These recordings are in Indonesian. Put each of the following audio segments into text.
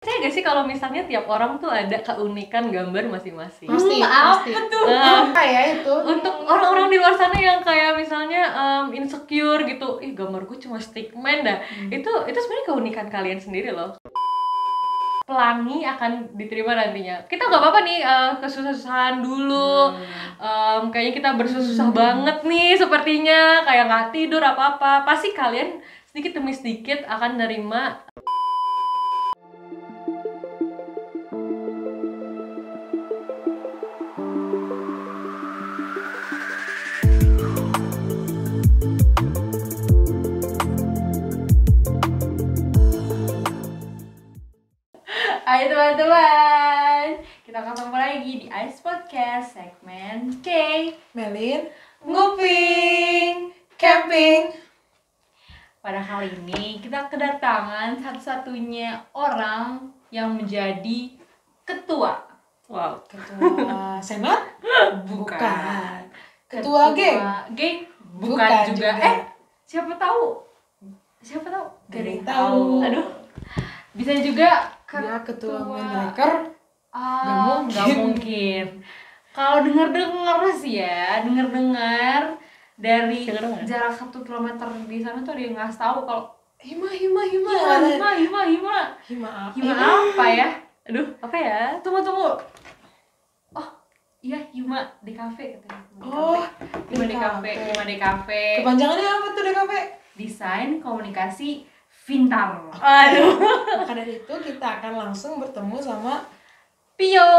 Percaya gak sih kalau misalnya tiap orang tuh ada keunikan gambar masing-masing? Pasti. Apa tuh? Apa ya itu? Untuk orang-orang di luar sana yang kayak misalnya insecure gitu, ih gambar gue cuma stickman dah. Itu sebenarnya keunikan kalian sendiri loh. Pelangi akan diterima nantinya. Kita nggak apa-apa nih kesusah-susahan dulu. Kayaknya kita bersusah banget nih sepertinya, kayak nggak tidur apa-apa. Pasti kalian sedikit demi sedikit akan nerima. Hai teman-teman, kita ketemu lagi di Ice Podcast segmen K Melin, Nguping camping. Pada kali ini kita kedatangan satu-satunya orang yang menjadi ketua. Wow, Ketua Senat? bukan. Ketua geng? Geng? Bukan Bukan juga. juga. Siapa tahu? Siapa tahu? Gak ada yang tahu. tahu. Aduh. Bisa juga Dia ketua Mindmaker. Nggak mungkin. Kalau dengar sih ya, dengar dari jarak 1 kilometer di sana tuh ada yang ngasih tahu kalau Hima. hima apa ya? Aduh, apa ya? Tunggu. Oh, iya hima di kafe katanya. Oh, Hima di kafe. Kepanjangannya apa tuh DKP? Desain komunikasi pintar. Aduh. Maka dari itu kita akan langsung bertemu sama Pio.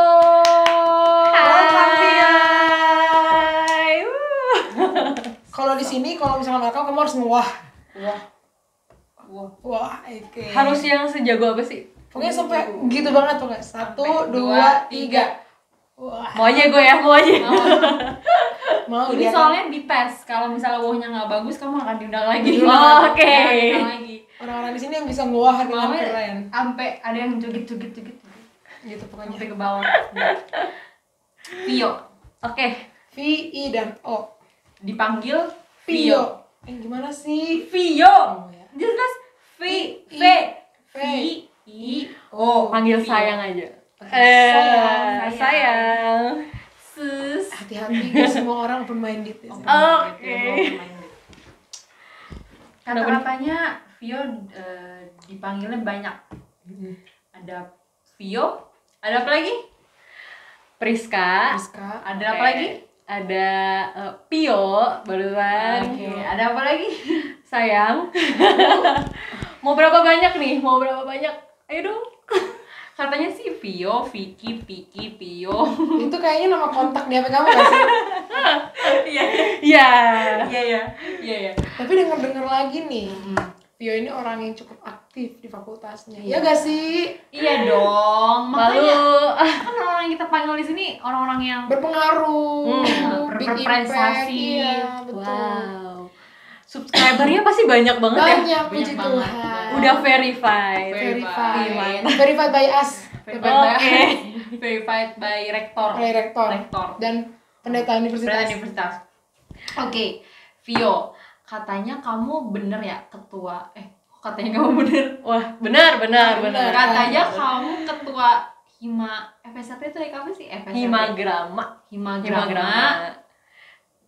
Welcome, Pio. Hai. Kalau di sini kalau misalkan welcome kamu harus wah. Oke. Harus yang sejago apa sih? Pokoknya sampai gitu banget tuh guys. 1, 2, 3. Wah. Mau aja. Mau Ini dia soalnya dites. Kalau misalnya wownya nggak bagus, kamu akan diundang lagi. Diundang. Oke. kan? Orang-orang di sini yang bisa nguah dengan Mau keren. sampai ada yang joget. Gitu pokoknya. Sampai ke bawah. Pio. Oke. V, I, dan O. Dipanggil Pio. Gimana sih? Vio. Oh, ya. Jelas V I O. Panggil sayang aja. Sayang. Sus. Hati-hati guys, semua orang open minded ya. Oke. Kata-katanya Vio dipanggilnya banyak. Ada Vio, ada apa lagi? Priska. Ada apa lagi? Ada Pio barusan. Oke, ada apa lagi? Sayang. Mau berapa banyak nih? Ayo dong. Katanya sih Vio, Vicky, Piki, Pio. Itu kayaknya nama kontak di HP kamu gak sih? Iya. Tapi denger lagi nih, Pio ini orang yang cukup aktif di fakultasnya. Iya gak sih? Iya dong. Makanya kan orang yang kita panggil di sini orang-orang yang berpengaruh, big berprestasi. Iya, betul. Wow. Subscribernya pasti banyak banget ya. Banyak, puji Tuhan. Udah verified by us. Oke. Verified by rektor. Dan pendeta universitas. Oke. Vio, katanya kamu bener ya ketua. Katanya kamu bener. Wah, benar. Katanya kamu ketua Hima FSAP itu apa sih? Himagrama.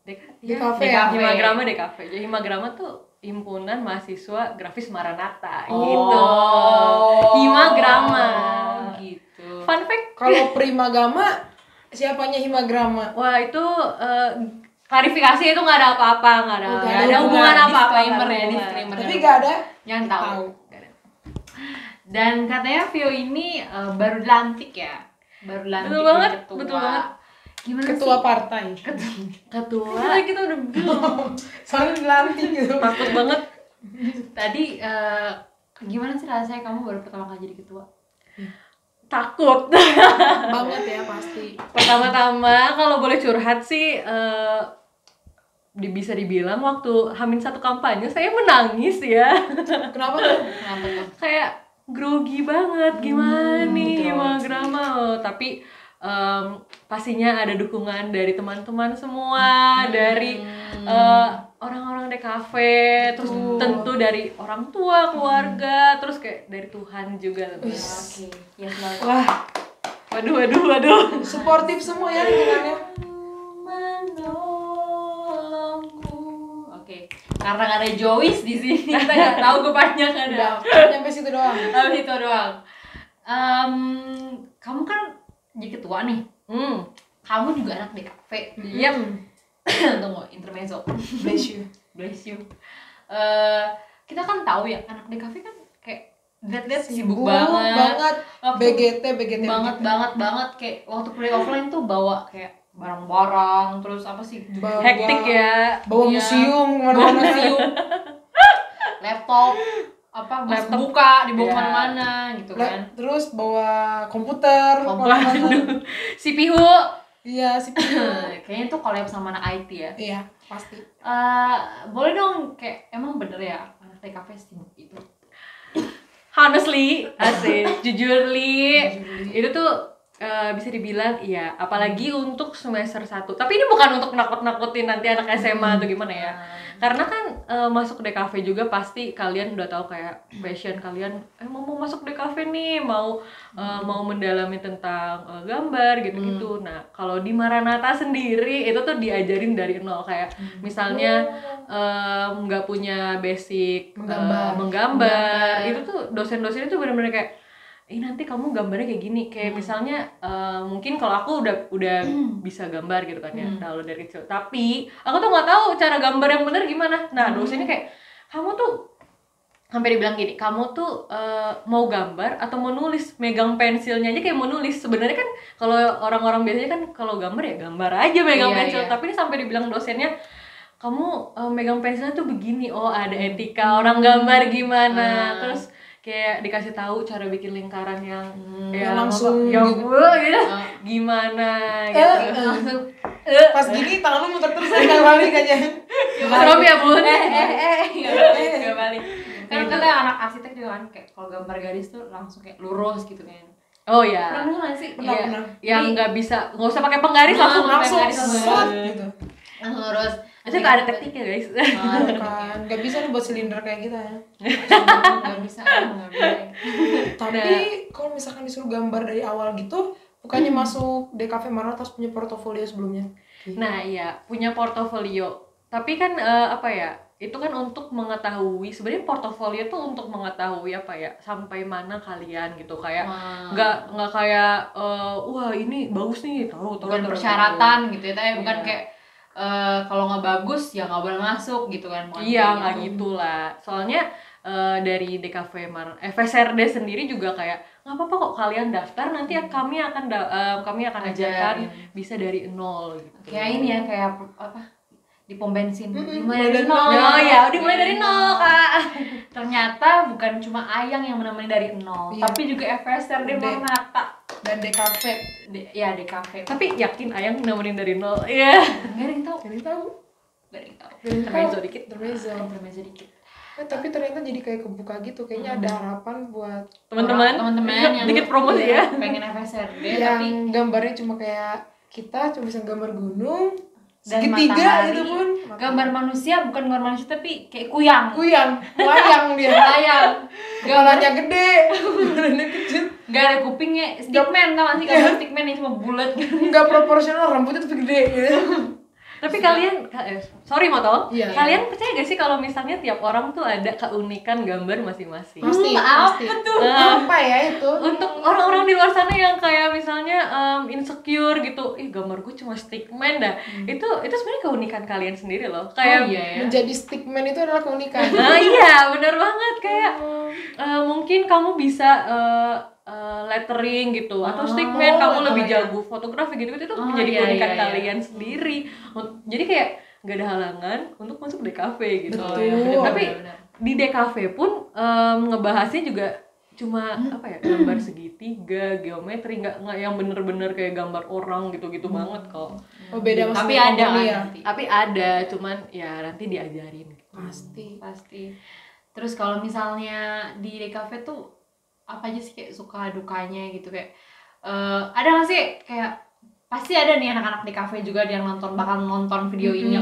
DKV. Jadi Himagrama tuh himpunan mahasiswa grafis Maranatha Oh. gitu. Himagrama gitu. Fun fact, Kalau Primagama, siapanya Himagrama? wah itu klarifikasi itu nggak ada apa-apa, nggak ada hubungan apa-apa. Disclaimer. Tapi gak ada Yang tahu. Dan katanya Vio ini baru dilantik ya. Betul banget. Gimana Ketua sih? partai. Ketua. Kita udah belum. Soalnya dilantik gitu. Takut banget. Tadi gimana sih rasanya kamu baru pertama kali jadi ketua? Takut Banget ya pasti. Pertama-tama kalau boleh curhat sih bisa dibilang waktu H-1 kampanye saya menangis ya. Kenapa tuh? Kayak grogi banget, gimana nih Himagrama. Tapi pastinya ada dukungan dari teman-teman semua, dari orang-orang DKV, terus tentu dari orang tua, keluarga, terus kayak dari Tuhan juga tentunya. Oke, ya selalu. Wah, Waduh. suportif semua ya lingkungannya. Menolongku. Oke, karena nggak ada Joyce di sini, kita nggak tahu kepanjangan Udah, ada. nyampe situ doang. Habis itu doang. Kamu kan jadi ketua nih. Kamu juga anak DKV. Yep. Tunggu, intermezzo. Bless you. Bless you. Kita kan tahu ya anak DKV kan kayak lihat-lihat sibuk banget. BGT banget kayak waktu kuliah offline tuh bawa kayak barang-barang, terus apa sih, Bawa- Hektik ya. bawa Iya. museum bawa kemana-mana. museum, laptop apa Laptop. buka dibawa Iya. kemana-mana gitu kan. Terus bawa komputer Komputer. kemana-mana. CPU. Iya sih. Kayaknya tuh collab sama anak IT ya. Iya pasti. Boleh dong, kayak emang bener ya anak TKP sibuk itu? Honestly, asik, jujur li, itu tuh bisa dibilang iya, apalagi untuk semester 1. Tapi ini bukan untuk nakut-nakutin nanti anak SMA atau gimana ya. Karena kan masuk DKV juga pasti kalian udah tahu kayak passion kalian mau masuk DKV nih, mau mendalami tentang gambar gitu-gitu. Nah, kalau di Maranatha sendiri itu tuh diajarin dari nol, kayak misalnya nggak punya basic menggambar. Itu tuh dosen-dosen itu benar-benar kayak nanti kamu gambarnya kayak gini, kayak misalnya mungkin kalau aku udah bisa gambar gitu kan ya, kalau dari kecil, tapi aku tuh nggak tahu cara gambar yang bener gimana. Nah dosennya kayak kamu tuh sampai dibilang gini, kamu tuh mau gambar atau mau nulis, megang pensilnya aja kayak mau nulis. Sebenarnya kan kalau orang-orang biasanya kan kalau gambar ya gambar aja megang pensil, tapi ini sampai dibilang dosennya kamu megang pensilnya tuh begini, oh ada etika orang gambar gimana, terus kayak dikasih tahu cara bikin lingkaran yang langsung gitu. Gimana gitu. Langsung Pas gini tangan lu muter terus nggak balik aja. serem ya bun. nggak balik. Kan katanya anak arsitek juga kan kayak kalau gambar garis tuh langsung kayak lurus gitu kan. Oh ya. Pernah nggak sih? Pernah. Yang nggak usah pakai penggaris, langsung Langsung garis set gitu. Langsung lurus. itu nggak ada tekniknya guys. Kan nggak bisa nih buat silinder kayak kita ya. Nggak bisa, nggak bisa. Tapi kalau misalkan disuruh gambar dari awal gitu, bukannya masuk DKV Maranatha harus punya portofolio sebelumnya? Nah iya, punya portofolio, tapi kan apa ya, itu kan untuk mengetahui, sebenarnya portofolio tuh untuk mengetahui apa ya, sampai mana kalian gitu, kayak nggak kayak wah ini bagus nih, taruh Bukan persyaratan gitu ya, tapi bukan kayak kalau nggak bagus ya nggak boleh masuk gitu kan. Iya, nggak gitulah. Soalnya dari DKV FSRD sendiri juga kayak nggak apa-apa kok kalian daftar, nanti kami akan ajarkan bisa dari nol gitu. Kayak ini ya, kayak apa di pom bensin Mulai dimulai dari dari nol. Oh ya, dimulai dari nol kak. Ternyata bukan cuma Ayang yang menemani dari nol, Iya. tapi juga FSRD Maranatha Dan DKV. ya DKV. Tapi yakin Ayang nemenin dari nol? Iya. Nggak ada yang tahu, Jadi tahu. nggak ada yang tahu. Intermezzo dikit. Intermezzo. Intermezzo dikit. Tapi ternyata jadi kayak kebuka gitu. Kayaknya ada harapan buat Teman-teman yang dikit promosi ya. pengen FSRD yang tapi gambarnya cuma kayak kita cuma bisa gambar gunung, dan segitiga matahari, gitu pun. gambar manusia, bukan gambar manusia tapi kayak kuyang. Melayang dia. Layang. Kepalanya gede, badannya kecil. Gak ada kupingnya, stickman tau gak sih, gambar stickman yang cuma bulat gitu. Nggak proporsional, rambutnya tuh gede gitu. Tapi kalian, sorry Moto, Iya. kalian percaya gak sih kalau misalnya tiap orang tuh ada keunikan gambar masing-masing? Pasti. Apa tuh? Apa ya itu? Untuk orang-orang di luar sana yang kayak misalnya insecure gitu, gambar gue cuma stickman dah. Itu sebenarnya keunikan kalian sendiri loh. Kayak Menjadi stickman itu adalah keunikan. nah iya, bener banget, kayak mungkin kamu bisa lettering gitu, atau stickman kamu lebih jago fotografi gitu, itu menjadi keunikan kalian sendiri. Jadi kayak nggak ada halangan untuk masuk DKV gitu. Betul. Tapi di DKV pun ngebahasnya juga cuma apa ya, gambar segitiga, geometri, nggak yang bener-bener kayak gambar orang gitu-gitu banget kok. Oh beda Tapi maksudnya ada company kan ya. nanti. Tapi ada, cuman ya nanti diajarin gitu. Pasti. Terus kalau misalnya di DKV tuh apa aja sih kayak suka dukanya gitu, kayak ada nggak sih kayak pasti ada nih anak-anak di kafe juga yang bakal nonton video ini.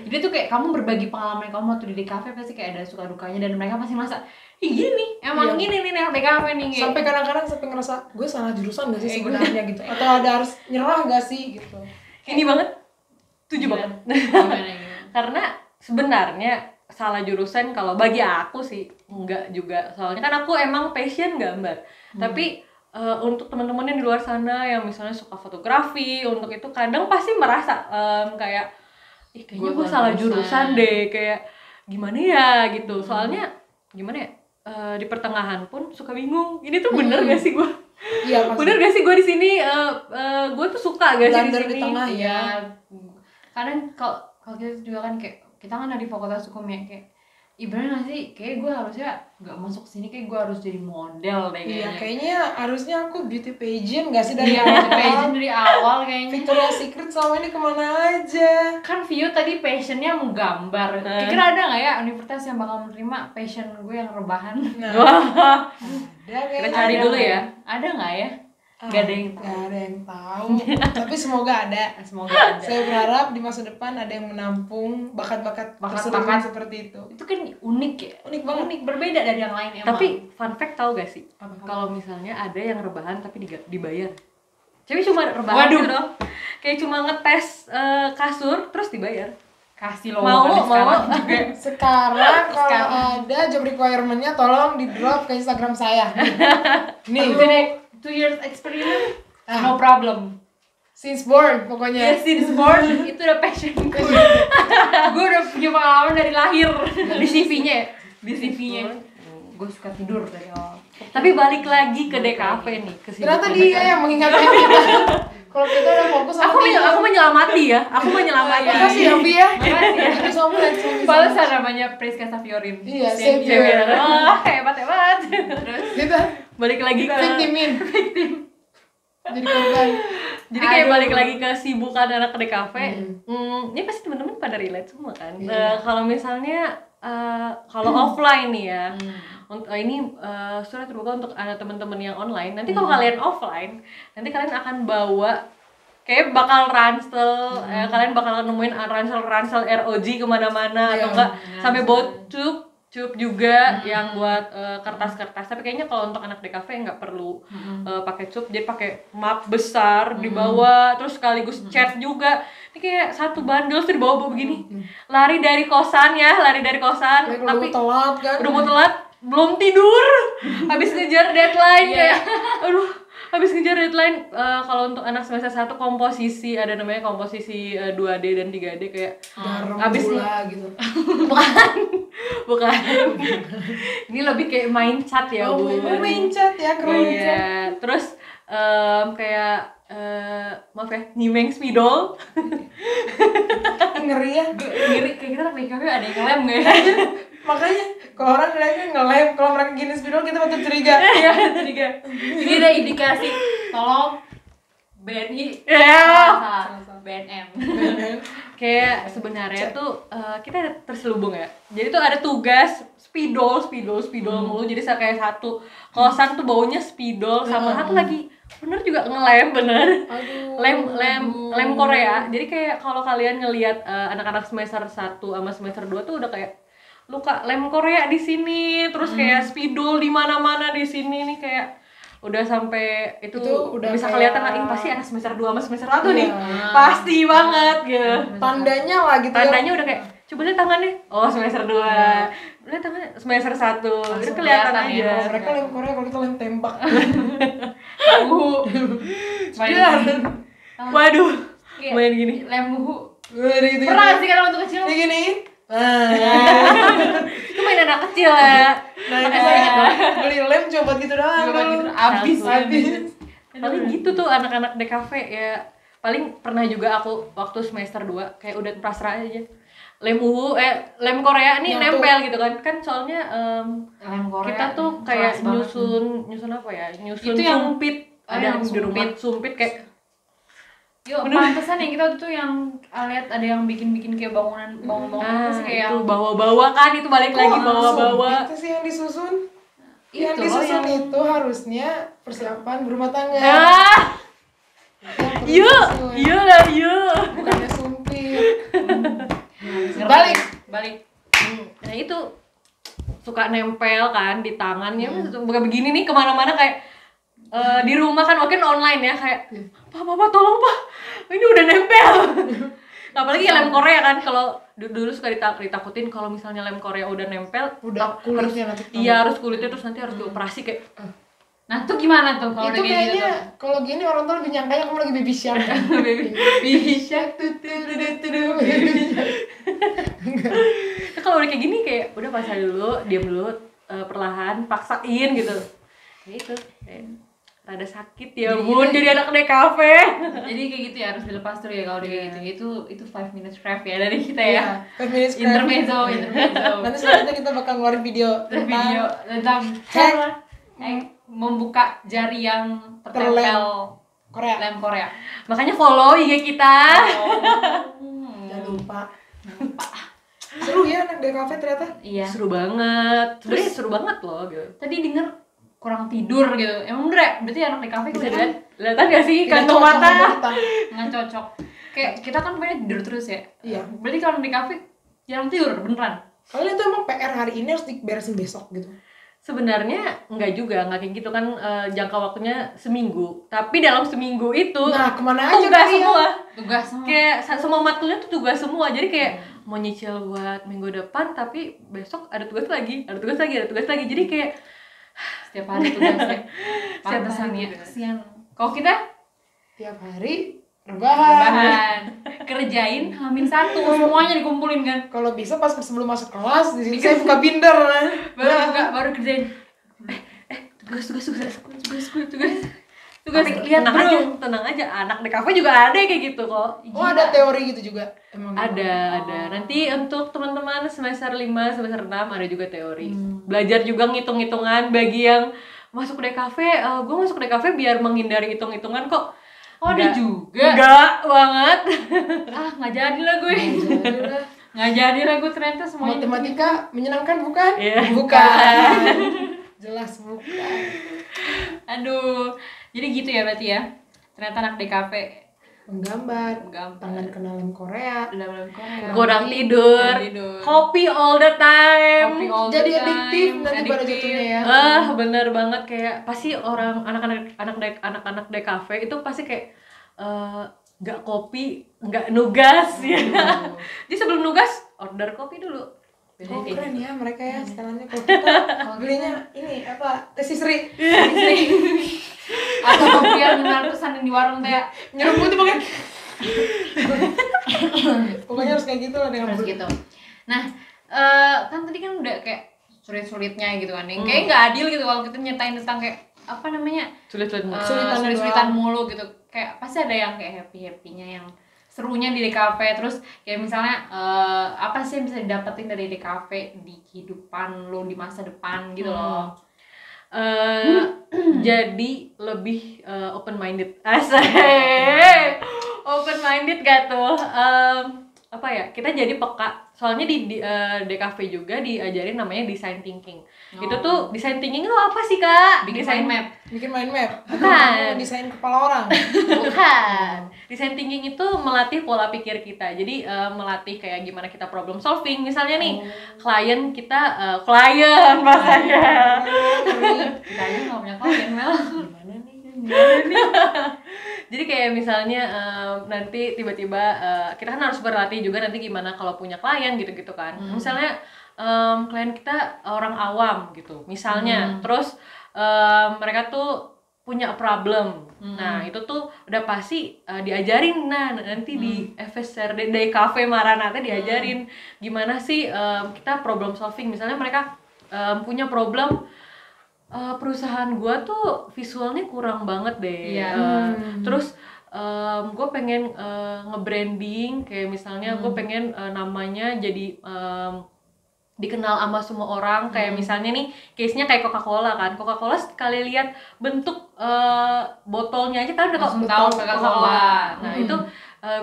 Jadi tuh kayak kamu berbagi pengalaman kamu waktu di kafe, pasti kayak ada suka dukanya dan mereka pasti merasa ih gini nih, emang gini nih anak di kafe nih. Sampai kadang-kadang ngerasa gue salah jurusan gak sih sebenarnya gitu, atau ada harus nyerah gak sih gitu. Ini banget, setuju banget. Gimana? Karena sebenarnya salah jurusan kalau bagi aku sih enggak juga, soalnya kan aku emang passion gambar. Tapi untuk teman-teman yang di luar sana yang misalnya suka fotografi, untuk itu kadang pasti merasa kayak ih kayaknya gue salah jurusan deh, kayak gimana ya gitu. Soalnya gimana ya, di pertengahan pun suka bingung, ini tuh bener gak sih gue? Iya, bener gak sih gue di sini, gue tuh suka gak sih di sini? Di tengah ya. Kadang kalau kita juga kan kayak kita kan dari fakultas hukum ya, kayak ibaratnya nggak sih, kayak gue harusnya nggak masuk sini, kayak gue harus jadi model deh kayaknya. Iya, kayaknya harusnya aku beauty pageant nggak sih dari beauty pageant dari awal kayaknya. Victoria's Secret selama ini kemana aja? Kan Vio tadi passionnya menggambar. Kira-kira ada nggak ya universitas yang bakal menerima passion gue yang rebahan? Nah, Ada ada kita cari dulu ya. Ada nggak ya? Gak ada yang Gak ada yang tahu. Tapi semoga ada. Semoga ada. Saya berharap di masa depan ada yang menampung bakat-bakat tersebut seperti itu. Itu kan unik ya. Unik banget. Unik, berbeda dari yang lain emang. Tapi fun fact tau gak sih, kalau misalnya ada yang rebahan tapi dibayar. Cewek cuma rebahan gitu dong, kayak cuma ngetes kasur terus dibayar. kasih lo Mau juga. Sekarang kalau ada job requirement-nya tolong di drop ke Instagram saya. Nih. 2 years experience, no problem. Since born pokoknya. Yes, since born itu udah passion gue. Gue udah punya pengalaman dari lahir. Di CV-nya, gue suka tidur dari awal. Tapi balik lagi ke DKV nih, ke Ternyata dia yang mengingatkan kita. Kalau kita udah fokus sama aku menyelamati ya, aku menyelamati. Makasih ya, Bi ya. Makasih ya. Itu sombong. Balasan namanya Priska Saviorin. Iya, Savior. Hebat. Terus Kita balik lagi ke victimin. Jadi korban. Jadi kayak balik lagi ke sibukan anak DKV. Ini pasti teman-teman pada relate semua kan. Kalau misalnya kalau offline nih ya. Ini surat terbuka untuk anak teman-teman yang online. Nanti kalau kalian offline, nanti kalian akan bawa kayak bakal ransel, kalian bakal nemuin ransel ROG kemana-mana atau enggak sampai bawa cup juga yang buat kertas-kertas. Tapi kayaknya kalau untuk anak DKV nggak perlu pakai cup, jadi pakai map besar dibawa, terus sekaligus chat juga. Ini kayak satu bandel tuh dibawa begini. Lari dari kosan, tapi telat kan. udah mau telat, belum tidur, habis ngejar deadline kayak, aduh, habis ngejar deadline. Kalau untuk anak semester 1 komposisi, ada namanya komposisi 2D dan 3D kayak habis gula gitu. bukan. Ini lebih kayak main cat ya, Bu. Main cat ya, keren. Iya. Terus kayak maaf ya, nyimeng spidol. Ngeri ya. ngiri kayak kita PKB ada yang ngelem nggak ya? Makanya kalau orang ngeliatnya ngelem, kalau mereka gini spidol kita patut curiga. Iya, curiga. Ini ada indikasi, tolong BNI, BNM. Kayak sebenarnya tuh kita terselubung ya. Jadi tuh ada tugas spidol mulu. Jadi kayak satu kosan tuh baunya spidol, sama satu lagi bener juga ngelem, bener. Lem Korea. Jadi kayak kalau kalian ngelihat anak-anak semester 1 sama semester 2 tuh udah kayak luka lem Korea di sini, terus kayak spidol di mana-mana di sini nih, kayak udah sampai itu udah bisa kelihatan lah, ini pasti anak semester 2 sama semester 1 nih. Pasti banget gitu. Tandanya lah gitu. Tandanya udah kayak coba lihat tangannya. Oh, semester 2. Lihat tangannya semester 1. Itu kelihatan aja. Mereka lem Korea, kalau kita lem tembak. Waduh. Main gini. Lem buhu. Gitu. Pernah sih kan waktu kecil. Kayak gini. Itu main anak kecil ya. Beli lem coba gitu doang. Abis. Paling gitu tuh anak-anak DKV ya. Paling pernah juga aku waktu semester 2 kayak udah pasrah aja. Lem Korea nih nempel gitu kan. Kan soalnya Lem Korea kita tuh kayak nyusun apa ya? Nyusun itu yang sumpit. Ada di rumah sumpit kayak pantesan yang kita tuh yang lihat ada yang bikin kayak bangunan sih kayak itu bawa-bawa kan, itu balik lagi bawa-bawa. Itu sih yang disusun. Yang Itu loh disusun yang- itu harusnya persiapan berumah tangga. Ah, Itu yang yuk, perlu disusun. yuk lah, yuk. Bukannya sumpit. Ngerti. Balik. Balik. Nah itu suka nempel kan di tangannya, bukan begini nih kemana-mana kayak di rumah kan mungkin online ya kayak Pak tolong Pak, ini udah nempel. Apalagi lem Korea kan, kalau dulu suka ditakutin kalau misalnya lem Korea udah nempel, Udah kulitnya nanti. iya harus kulitnya terus nanti harus dioperasi kayak Nah, tuh gimana tuh kalau Itu udah kayak gitu kayaknya tuh? kalau gini orang tuh lebih nyangkanya kamu lagi baby shower. Baby shark. ya, kalau udah kayak gini kayak udah pasang dulu, diam dulu, perlahan paksain gitu. Ya itu kayak rada sakit ya Jadi bun gitu. jadi anak DKV. Jadi kayak gitu ya harus dilepas dulu ya kalau udah kayak gitu. Itu 5 minutes craft ya dari kita ya. Feminist Intermezzo. Nanti selanjutnya kita bakal ngeluarin video Terus video tentang Hack. cara membuka jari yang tertempel Korea. lem Korea. Makanya follow IG kita. Jangan lupa. Seru ya anak DKV ternyata. Iya. Seru banget. Sebenarnya seru banget loh gitu. Tadi denger kurang tidur gitu. Emang bener ya? Berarti anak di kafe Bisa kebanyakan dilihat, kelihatan gak sih Tidak kantong cocok sama mata? kita. nggak cocok. Kayak kita kan banyak tidur terus ya. Iya. Berarti kalau di kafe jarang tidur beneran. Kalian itu emang PR hari ini harus diberesin besok gitu. Sebenarnya enggak juga, enggak kayak gitu kan, jangka waktunya seminggu. Tapi dalam seminggu itu Nah, kemana aja tugas kalian? semua. Tugas semua. Kayak semua matkulnya tuh tugas semua. Jadi kayak mau nyicil buat minggu depan tapi besok ada tugas lagi, ada tugas lagi, ada tugas lagi. Jadi kayak Setiap hari tugasnya. Setiap Pantesan hari ya. tugas. Kasihan. Kalau kita Tiap hari rebahan. bahan kerjain H-1 semuanya dikumpulin kan. Kalau bisa pas sebelum masuk kelas di sini saya buka binder. Baru kerjain. Tugas. tapi Lihat tenang aja, anak di kafe juga ada kayak gitu kok. Oh, ada teori gitu juga. Emang Ada. Nanti untuk teman-teman semester 5, semester 6 ada juga teori. Belajar juga ngitung-hitungan bagi yang masuk DKV, gue masuk DKV biar menghindari hitung-hitungan kok. Oh, ada juga. Enggak banget. Nggak jadi lah gue. Jadilah. Nggak jadi lah gue ternyata semuanya. Matematika menyenangkan bukan? Iya. Bukan. Jelas bukan. Aduh. Jadi gitu ya berarti ya. Ternyata anak DKV Menggambar. Menggambar. Tangan kena lem Korea. dalam Korea. Kurang tidur. Kopi all the time. Kopi all Jadi the time. adiktif nanti pada Adiktif. jatuhnya ya. Bener banget kayak pasti orang anak-anak DKV itu pasti kayak nggak kopi, nggak nugas ya. Jadi sebelum nugas order kopi dulu. Biasanya Oh, kayak keren gitu. ya mereka ya setelannya. Kalau kita belinya ini apa? Tesisri. Atau kopi yang 500-an yang di warung teh. Nyeremput pokoknya. Pokoknya harus kayak gitu lah dengan Harus gitu. Nah, kan tadi kan udah kayak sulit-sulitnya gitu kan. Yang kayak nggak adil gitu kalau kita nyatain tentang kayak apa namanya? Sulit-sulit mulu. Sulit-sulitan mulu gitu. Kayak pasti ada yang kayak happy-happynya, yang serunya di DKV. Terus kayak misalnya apa sih yang bisa didapetin dari DKV di kehidupan lo di masa depan gitu loh. Jadi lebih open minded. Asik. Open minded gak tuh? Apa ya? Kita jadi peka. Soalnya di DKV juga diajarin namanya design thinking. Itu tuh design thinking itu apa sih, Kak? Bikin Design mind map. bikin mind map. Bukan. Desain kepala orang. Bukan. Design thinking itu melatih pola pikir kita. Jadi melatih kayak gimana kita problem solving. Misalnya nih, klien kita klien bahasanya. Kita aja nggak punya klien, Mel. Gimana nih? Jadi kayak misalnya nanti tiba-tiba kita kan harus berlatih juga nanti gimana kalau punya klien gitu-gitu kan. Misalnya klien kita orang awam gitu. Misalnya terus mereka tuh punya problem. Nah, itu tuh udah pasti diajarin. Nah, nanti di FSRD dari Cafe Maranatha diajarin gimana sih kita problem solving. Misalnya mereka punya problem perusahaan gua tuh visualnya kurang banget deh. Iya. Terus gue pengen nge-branding kayak misalnya gue pengen namanya jadi dikenal sama semua orang, kayak misalnya nih case-nya kayak Coca-Cola kan. Coca-Cola sekali lihat bentuk botolnya aja kan udah Langsung tahu Coca-Cola. Nah, itu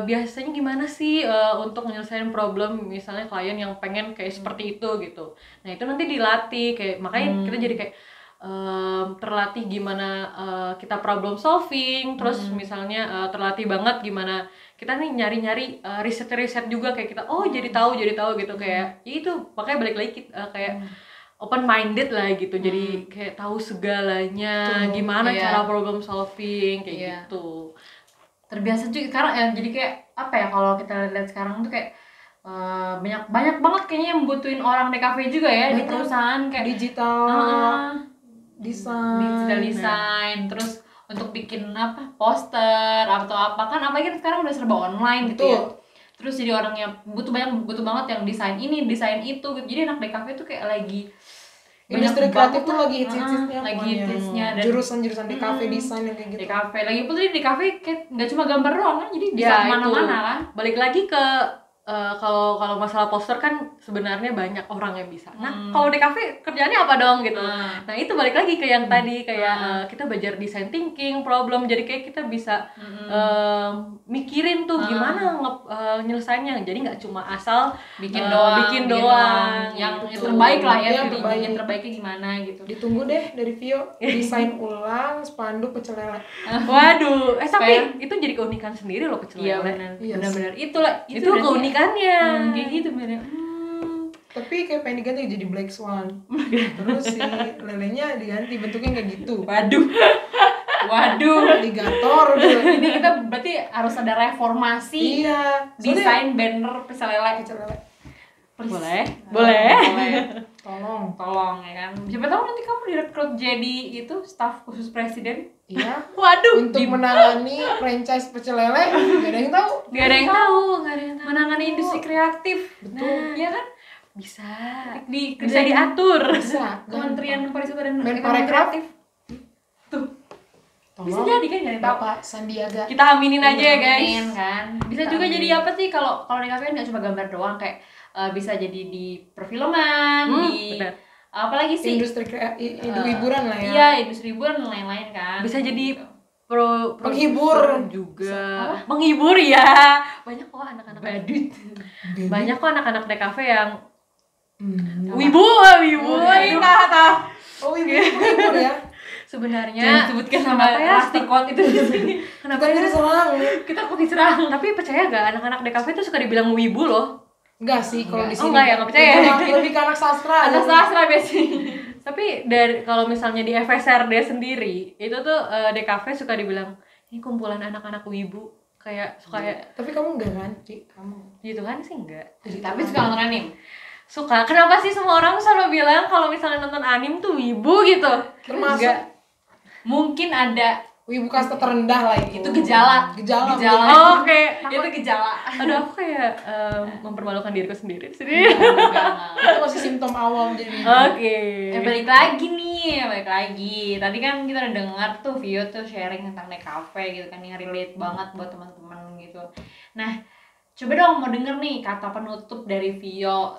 biasanya gimana sih untuk menyelesaikan problem misalnya klien yang pengen kayak seperti itu gitu. Nah, itu nanti dilatih kayak makanya kita jadi kayak terlatih gimana kita problem solving, terus misalnya terlatih banget gimana kita nih nyari-nyari riset-riset juga kayak kita jadi tahu gitu kayak ya itu makanya balik lagi kayak open minded lah gitu, jadi kayak tahu segalanya gimana cara problem solving kayak gitu. Terbiasa juga sekarang ya, jadi kayak apa ya kalau kita lihat sekarang tuh kayak banyak banget kayaknya yang butuhin orang di kafe juga ya di perusahaan kayak digital desain terus untuk bikin apa poster atau apa kan apalagi sekarang udah serba online gitu ya. Terus jadi orang yang butuh banget yang desain ini desain itu gitu. Jadi anak di kafe tuh kayak lagi industri kreatif tuh lagi hits-hitsnya dan jurusan di kafe desain yang kayak gitu. Di kafe lagi pun di kafe kayak nggak cuma gambar doang kan, jadi bisa kemana-mana kan. Balik lagi ke kalau masalah poster kan sebenarnya banyak orang yang bisa. Nah kalau di kafe kerjaannya apa dong gitu. Nah itu balik lagi ke yang tadi kayak kita belajar design thinking problem, jadi kayak kita bisa mikirin tuh gimana nyelesainnya. Jadi nggak cuma asal bikin doang yang gitu. terbaik lah ya, yang terbaiknya gimana gitu. Ditunggu deh dari Vio desain ulang spanduk pecel lele. Waduh, tapi itu jadi keunikan sendiri loh pecel lele. Benar-benar itu keunikannya kayak gitu bener. Tapi kayak pengen diganti jadi Black Swan. Terus si lelenya diganti bentuknya kayak gitu. Waduh Alligator gitu. Ini kita berarti harus ada reformasi. Iya. Desain banner pecel lele. Boleh. Tolong ya kan. Siapa tahu nanti kamu direkrut jadi itu staf khusus presiden. Iya. Waduh. Untuk menangani franchise pecel lele, gak ada yang tahu. Gak ada yang tahu. Menangani industri kreatif. Betul. Iya kan? Bisa Bisa diatur. Bisa. Kementerian Pariwisata dan Menparekraf. Ekonomi Kreatif. Bisa Tolong. jadi kan dari Bapak Sandiaga. Kita aminin aja ya guys. Kan. Bisa Kita juga aminin. jadi apa sih kalau di kafe nggak cuma gambar doang kayak bisa jadi di perfilman, di bener. apalagi sih Industri hiburan lah ya. Iya, industri hiburan dan lain-lain kan. Bisa jadi Gitu. Penghibur juga. Menghibur ya. Banyak kok anak-anak badut. Banyak kok anak-anak di kafe yang wibu. wibu kata. Oh wibu penghibur ya. Sebenarnya Jangan sebutkan nama plastikot itu di sini. Kenapa Kita ya? diserang. Kita kok diserang. Tapi percaya gak anak-anak di kafe tuh suka dibilang wibu loh. Enggak sih kalau di Oh, sini. enggak ya, enggak percaya. Lebih ke anak sastra. Anak sastra biasanya. Tapi dari kalau misalnya di FSRD sendiri itu tuh di kafe suka dibilang ini kumpulan anak-anak wibu kayak suka ya Tapi kamu enggak kan, Ci? Kamu. gitu kan sih enggak. Tapi suka nonton anime. Suka. Kenapa sih semua orang selalu bilang kalau misalnya nonton anime tuh wibu gitu? Termasuk Enggak. Mungkin ada wibu kasta terendah lah itu. gejala. Oh, oke. Itu gejala. Aduh, aku kayak mempermalukan diriku sendiri di sini. Enggak. Itu masih simptom awal jadi wibu. Oke. Balik lagi. Tadi kan kita udah dengar tuh Vio tuh sharing tentang naik cafe gitu kan yang relate banget buat teman-teman gitu. Nah, coba dong mau denger nih kata penutup dari Vio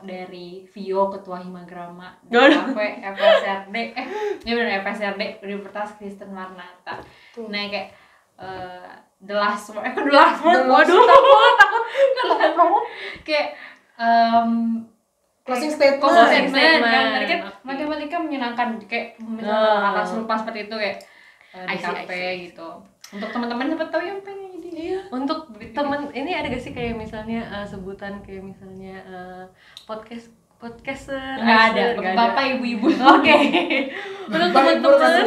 Ketua Himagrama cafe FSRD. Ya benar FSRD Universitas Kristen Marnata. Nah, kayak the last word. Waduh, takut. Kayak Closing statement. Closing statement. kan tadi kan matematika menyenangkan kayak misalnya kata serupa seperti itu kayak di kafe gitu. Untuk teman-teman siapa tahu yang pengen jadi Untuk temen ini ada gak sih kayak misalnya sebutan kayak misalnya podcaster? nggak ada bapak ibu-ibu. Oke. Untuk teman-teman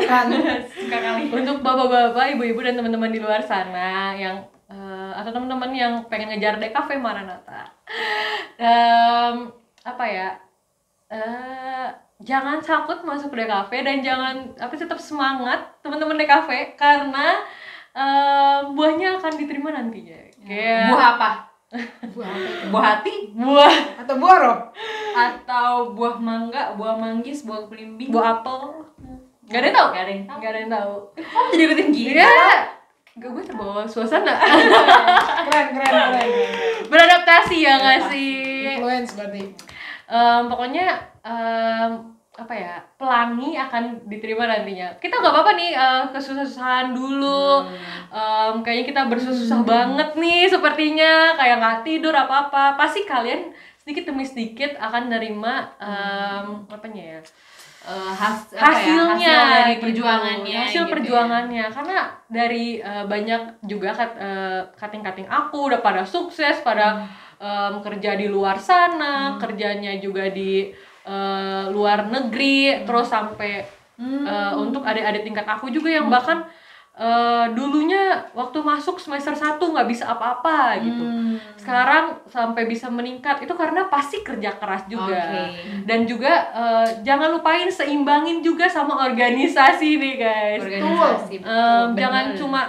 Suka kali. untuk bapak-bapak, ibu-ibu dan teman-teman di luar sana yang atau teman-teman yang pengen ngejar DKV Maranatha. Apa ya? Jangan takut masuk DKV dan jangan tetap semangat teman-teman DKV karena buahnya akan diterima nantinya. Kayak Buah apa? Buah apa itu? Buah hati? buah Atau buah roh? Atau buah mangga, buah manggis, buah belimbing? buah apel. Gak ada yang tahu. Gak ada yang tahu. Gak ada yang tahu. Kamu jadi ikutin gini? Iya. Gue terbawa suasana. Keren. Beradaptasi ya nggak sih? Influence berarti. Pokoknya apa ya, pelangi akan diterima nantinya. Kita nggak apa-apa nih kesusah-susahan dulu. Kayaknya kita bersusah banget nih sepertinya, kayak nggak tidur apa-apa. Pasti kalian sedikit demi sedikit akan nerima apanya ya, hasilnya hasil dari gitu. perjuangannya hasil gitu perjuangannya karena dari banyak juga kating-kating aku udah pada sukses pada kerja di luar sana kerjanya juga di luar negeri terus sampai untuk adik-adik tingkat aku juga yang bahkan dulunya waktu masuk semester 1 nggak bisa apa-apa gitu sekarang sampai bisa meningkat itu karena pasti kerja keras juga dan juga jangan lupain seimbangin juga sama organisasi nih guys organisasi jangan cuma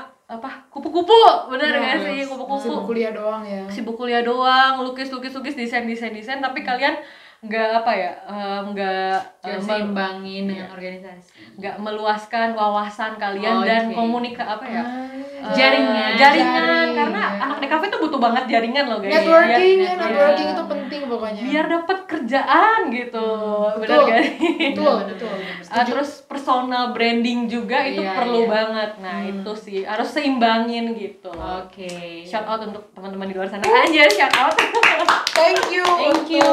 kupu-kupu bener nggak sih sibuk kupu-kupu kuliah doang ya. sibuk kuliah doang lukis desain tapi kalian nggak nggak seimbangin dengan organisasi nggak meluaskan wawasan kalian dan jaringan karena anak DKV tuh butuh banget jaringan loh guys networking itu penting pokoknya biar dapat kerjaan gitu benar gak sih betul terus personal branding juga itu perlu banget nah itu sih harus seimbangin gitu shout out untuk teman-teman di luar sana aja shout out thank you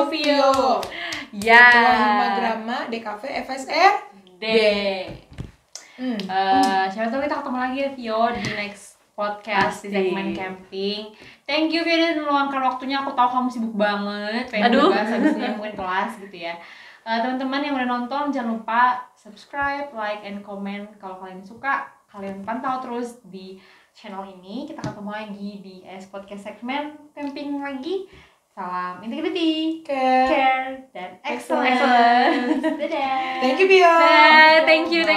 Vio Ketua Himagrama DKV FSR D. Siapa tahu kita ketemu lagi ya Vio di next podcast di segmen camping. Thank you Vio udah meluangkan waktunya. Aku tahu kamu sibuk banget. Pengen bahas habisnya mungkin kelas gitu ya. Teman-teman yang udah nonton jangan lupa subscribe, like, and comment. Kalau kalian suka, kalian pantau terus di channel ini. Kita ketemu lagi di podcast segmen camping lagi. Salam integrity, care, dan excellence. Dadah. Thank you Bio. Thank you.